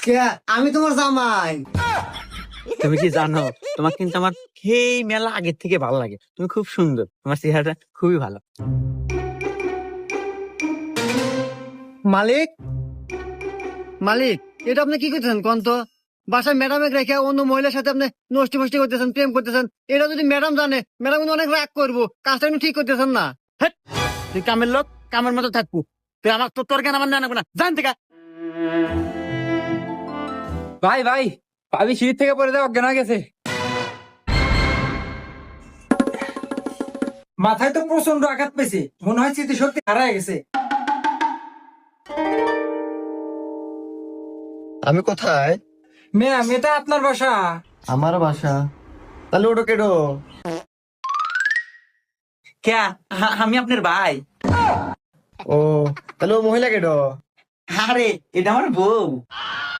কে? আমি তোমার জামাই। তুমি কি জানো তোমার কিন্তু আমার সেই মেলা আগের থেকে ভালো লাগে। তুমি খুব সুন্দর, তোমার চেহারাটা খুবই ভালো। মালিক, মালিক, এটা আপনি কি করতেছেন কোন তো? বাসায় ম্যাডামে রেখে অন্য মহিলার সাথে আপনি নষ্টি ফষ্টি করতেছেন, প্রেম করতেছেন। এটা যদি ম্যাডাম জানে, ম্যাডাম কিন্তু অনেক রাগ করবো। কাজটা কিন্তু ঠিক করতেছেন না। হেৎ, তুই কামের লোক, কামের মতো থাকবো। তুই আমার তোর কেন আমার না জান থেকে। ভাই ভাই, ভাবি সিঁড়ি থেকে পড়ে দেওয়া অজ্ঞান হয়ে গেছে। মাথায় তো প্রচন্ড আঘাত পেয়েছে, মনে হয় স্মৃতিশক্তি হারায় গেছে। আমি কোথায়? ম্যাম, এটা আপনার বাসা? আমার বাসা। তাহলে ওটা কেডো? কে? আমি আপনার ভাই। ও, তাহলে ও মহিলা কেডো? আরে, এটা আমার বউ।